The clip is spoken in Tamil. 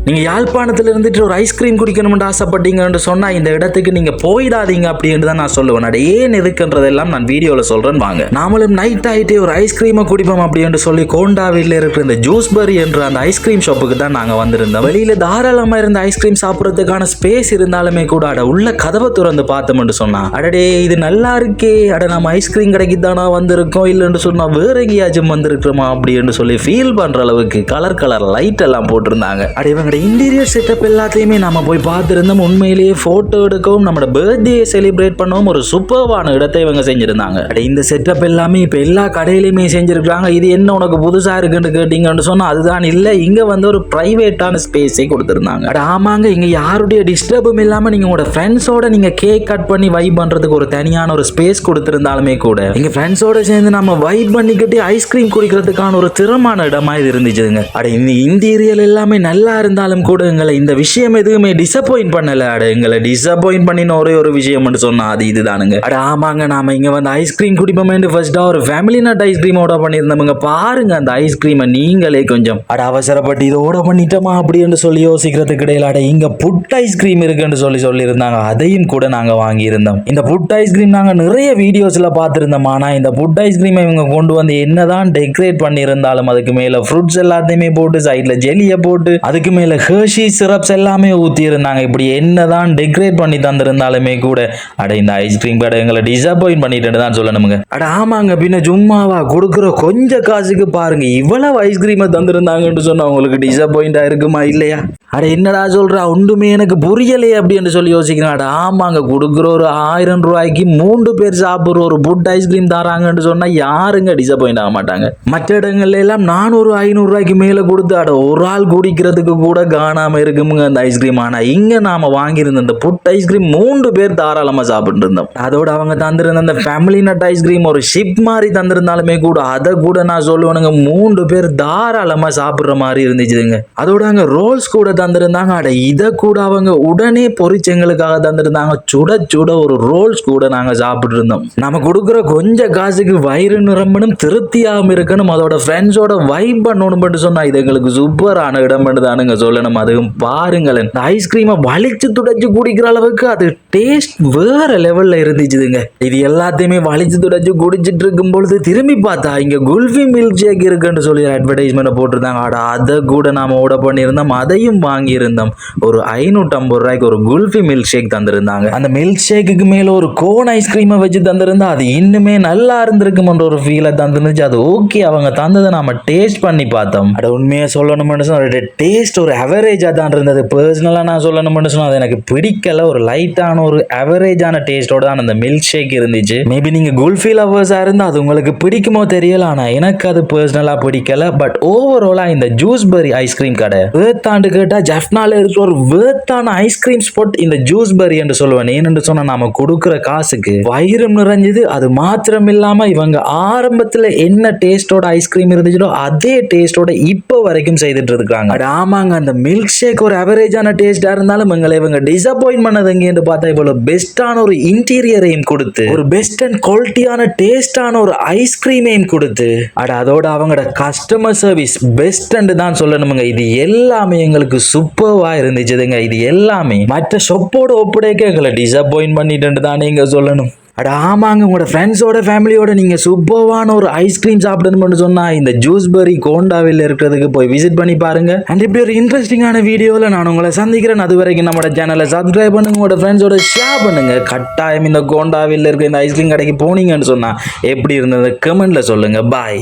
நீங்க யாழ்ப்பாணத்துல இருந்துட்டு ஒரு ஐஸ்கிரீம் குடிக்கணும்னு ஆசைப்பட்டீங்கன்னு சொன்னா இந்த இடத்துக்கு நீங்க போயிடாதீங்க அப்படின்னு தான் நான் சொல்லுவேன். ஏன் இருக்குன்றதெல்லாம் நான் வீடியோல சொல்றேன் வாங்க. நாமளும் நைட் ஆயிட்டே ஒரு ஐஸ்கிரீமை குடிப்போம் அப்படின்னு சொல்லி கோண்டாவில் இருக்கிற இந்த ஜூஸ்பரி என்ற அந்த ஐஸ்கிரீம் ஷாப்புக்கு தான் நாங்க வந்திருந்தோம். வெளியில தாராளமா இருந்த ஐஸ்கிரீம் சாப்பிடறதுக்கான ஸ்பேஸ் இருந்தாலுமே கூட அட உள்ள கதவை திறந்து பார்த்தோம்னு சொன்னா அடடே இது நல்லா இருக்கே, அட நம்ம ஐஸ்கிரீம் கடைக்கு தானா வந்திருக்கோம் இல்லைன்னு சொன்னா வேற எங்கேயாச்சும் வந்திருக்கிறோமா அப்படின்னு சொல்லி ஃபீல் பண்ற அளவுக்கு கலர் லைட் எல்லாம் போட்டிருந்தாங்க. அட இவங்க இன்டீரியர் செட்டப் எல்லாத்தையுமே நம்ம போய் பார்த்திருந்தோம். உண்மையிலேயே போட்டோ எடுக்கவும் நம்மளோட பர்த்டே செலிப்ரேட் பண்ணவும் ஒரு சூப்பர்வான இடத்தை இவங்க செஞ்சிருந்தாங்க. அட இந்த செட்டப் எல்லாமே இப்ப எல்லா கடையிலுமே செஞ்சிருக்காங்க. இது என்ன உனக்கு புதுசா இருக்குன்னு கேட்டீங்கன்னு சொன்னா அதுதான் இல்ல, இங்க வந்து ஒரு பிரைவேட்டான ஸ்பேஸை கொடுத்திருந்தாங்க. அட ஆமாங்க, இங்க யாருடைய டிஸ்டர்பும் இல்லாம நீங்க உங்களோட ஃப்ரெண்ட்ஸோட நீங்க கேக் கட் பண்ணி வைப் பண்றதுக்கு ஒரு தனியான ஒரு ஸ்பேஸ் கொடுத்திருந்தாலுமே கூட எங்க ஃப்ரெண்ட்ஸோட சேர்ந்து நம்ம வைப் பண்ணிக்கிட்டு ஐஸ்கிரீம் குடிக்கிறதுக்கான ஒரு திறமான இடமா இது இருந்துச்சுங்க. அட இந்த இன்டீரியர் எல்லாமே நல்லா இருந்தாலும் கூட எங்களை இந்த விஷயம் எதுவுமே டிசப்பாயிண்ட் பண்ணல. அட எங்களை டிசப்பாயிண்ட் பண்ணின ஒரே ஒரு விஷயம் சொன்னா அது இதுதானுங்க. அட ஆமாங்க, நாம இங்க வந்து ஐஸ்கிரீம் குடிப்போம் ஃபர்ஸ்டா ஒரு ஃபேமிலி நட் ஐஸ்கிரீம் ஆர்டர் பண்ணியிருந்தோம். பாருங்க அந்த ஐஸ்கிரீமை நீங்களே கொஞ்சம் அட அவசரப்பட்டு இதை ஆர்டர் பண்ணிட்டோமா அப்படின்னு சொல்லி யோசிக்கிறதுக்கு இடையில அட இங்க புட் ஐஸ்கிரீம் இருக்குன்னு சொல்லியிருந்தாங்க. அதையும் கூட நாங்க வாங்கி இருந்தோம். இந்த புட் ஐஸ்கிரீம் நாங்க நிறைய வீடியோஸ்ல பார்த்திருந்தோம். ஆனா இந்த புட் ஐஸ்கிரீமை இவங்க கொண்டு வந்து என்னதான் டெக்கரேட் பண்ணி இருந்தாலும் அதுக்கு மேல ஃப்ரூட்ஸ் எல்லாத்தையுமே போட்டு சைட்ல ஜெலிய போட்டு அதுக்கு மேல ஹெர்ஷி சிரப்ஸ் எல்லாமே ஊத்தி இருந்தாங்க. இப்படி என்னதான் டெக்கரேட் பண்ணி தந்திருந்தாலுமே கூட அட இந்த ஐஸ்கிரீம் கடை எங்களை டிசப்பாயிண்ட் பண்ணிட்டு தான் சொல்லணுமுங்க. அட ஆமாங்க, பின்ன சும்மாவா கொடுக்குற கொஞ்சம் காசுக்கு பாருங்க இவ்வளவு ஐஸ்கிரீமை தந்திருந்தாங்கன்னு சொன்னா உங்களுக்கு டிசப்பாயிண்டா இருக்குமா இல்லையா? அட என்னடா சொல்றா ஒன்றுமே எனக்கு புரியலையே அப்படின்னு சொல்லி யோசிக்கிறேன். அட ஆமாங்க, கொடுக்குற ஒரு 1000 ரூபாய்க்கு 3 பேர் சாப்பிடுற ஒரு புட் ஐஸ்கிரீம் தராங்கன்னு சொன்னா யாருங்க டிசப்பாயிண்ட் ஆக மாட்டாங்க? மற்ற இடங்கள்ல எல்லாம் 400-500 ரூபாய்க்கு மேல கொடுத்து அட ஒரு ஆள் குடிக்கிறதுக்கு கூட காணாம இருக்குமுங்க அந்த ஐஸ்கிரீம். ஆனா இங்க நாம வாங்கியிருந்த அந்த புட் ஐஸ்கிரீம் 3 பேர் தாராளமா சாப்பிட்டு இருந்தோம். அதோட அவங்க தந்திருந்த அந்த ஃபேமிலி நட் ஐஸ்கிரீம் ஒரு ஷிப் மாதிரி தந்திருந்தாலுமே கூட அதை கூட நான் சொல்லுவேனுங்க 3 பேர் தாராளமா சாப்பிடுற மாதிரி இருந்துச்சுங்க. அதோட அங்க ரோல்ஸ் கூட தந்திருந்தாங்க. அட இதை கூட அவங்க உடனே பொரிச்செங்களுக்காக தந்திருந்தாங்க. சுட சுட ஒரு ரோல்ஸ் கூட நாங்க சாப்பிட்டு இருந்தோம். நம்ம கொடுக்குற கொஞ்சம் காசுக்கு வயிறு நிரம்பணும், திருப்தியாகவும் இருக்கணும், அதோட ஃப்ரெண்ட்ஸோட வைப் பண்ணணும்னு சொன்னா இது எங்களுக்கு சூப்பரான இடம் தானுங்க சொல்லணும். அதுவும் பாருங்களேன் ஐஸ்கிரீமை வலிச்சு துடைச்சு குடிக்கிற அளவுக்கு அது டேஸ்ட் வேற லெவல்ல இருந்துச்சுதுங்க. இது எல்லாத்தையுமே வலிச்சு துடைச்சு குடிச்சிட்டு இருக்கும் பொழுது திரும்பி பார்த்தா இங்க குல்ஃபி மில்க் ஷேக் இருக்குன்னு சொல்லி அட்வர்டைஸ்மெண்ட் போட்டிருந்தாங்க. அட அதை கூட நாம ஆர்டர் பண்ணியிருந்தோம், அதையும் வாங்கி இருந்தோம். ஒரு 550 ரூபாய்க்கு ஒரு குல்ஃபி மில்க் ஷேக் தந்திருந்தாங்க. அந்த மில்க் ஷேக்கு மேல ஒரு கோன் ஐஸ்கிரீமை வச்சு தந்திருந்தா அது இன்னுமே நல்லா இருந்திருக்கும்ன்ற ஒரு ஃபீலை தந்துருந்துச்சு. அது ஓகே, அவங்க தந்ததை நாம டேஸ்ட் பண்ணி பார்த்தோம். அட உண்மையா சொல்லணும்னு சொன்னா டேஸ்ட் ஒரு அவரேஜா தான் இருந்தது. பர்சனலா நான் சொல்லணும்னு சொன்னா அது எனக்கு பிடிக்கல. ஒரு லைட்டான ஒரு அவரேஜான டேஸ்டோட தான் அந்த மில்க் ஷேக் இருந்துச்சு. மேபி நீங்க குல்ஃபி லவர்ஸா இருந்தா அது உங்களுக்கு பிடிக்குமோ தெரியல, ஆனா எனக்கு அது பர்சனலா பிடிக்கல. பட் ஓவராலா இந்த ஜூஸ்பரி ஐஸ்கிரீம் கடை வேர்த்தாண்டு கேட்டா ஜெஃப்னால இருக்கிற ஒரு வேர்த்தான ஐஸ்கிரீம் ஸ்பாட் இந்த ஜூஸ்பரி என்று சொல்லுவேன். ஏன்னு சொன்னா நாம கொடுக்குற காசுக்கு வயிறும் நிறைஞ்சது. அது மாத்திரம் இல்லாம இவங்க ஆரம்பத்துல என்ன டேஸ்டோட ஐஸ்கிரீம் இருந்துச்சோ அதே டேஸ்டோட இப்போ வரைக்கும் செய்துட்டு இருக்காங்க. ஆமாங்க, அந்த மில்க் ஷேக் ஒரு அவரேஜான டேஸ்டா இருந்தாலும் இவங்க டிசப்பாயிண்ட் பண்ணது எங்கன்னு பார்த்தா இவ்வளவு பெஸ்டான ஒரு இன்டீரியரையும் கொடுத்து ஒரு பெஸ்ட் அண்ட் குவாலிட்டியான டேஸ்டான ஒரு ஐஸ்கிரீமையும் கொடுத்து அதோட அவங்களோட கஸ்டமர் சர்வீஸ் பெஸ்ட் தான் சொல்லணுமுங்க. இது எல்லாமே எங்களுக்கு சூப்பர்வா இருந்துச்சுதுங்க. இது எல்லாமே மற்ற ஷாப்போட ஒப்படைக்க எங்களை டிசப்பாயிண்ட் பண்ணிட்டு தான் நீங்க சொல்லணும். அட ஆமாங்க, உங்களோட ஃப்ரெண்ட்ஸோட ஃபேமிலியோட நீங்கள் சூப்பர்வான ஒரு ஐஸ்கிரீம் சாப்பிடணும்னு சொன்னால் இந்த ஜூஸ்பரி கோண்டாவில் இருக்கிறதுக்கு போய் விசிட் பண்ணி பாருங்க. அண்ட் இப்படி ஒரு இன்ட்ரெஸ்டிங்கான வீடியோவில் நான் உங்களை சந்திக்கிறேன். அது வரைக்கும் நம்மளோட சேனலை சப்ஸ்கிரைப் பண்ணுங்க, உங்களோட ஃப்ரெண்ட்ஸோட ஷேர் பண்ணுங்க. கட்டாயம் இந்த கோண்டாவில் இருக்க இந்த ஐஸ்கிரீம் கடைக்கு போனீங்கன்னு சொன்னால் எப்படி இருந்தது கமெண்ட்ல சொல்லுங்க. பாய்.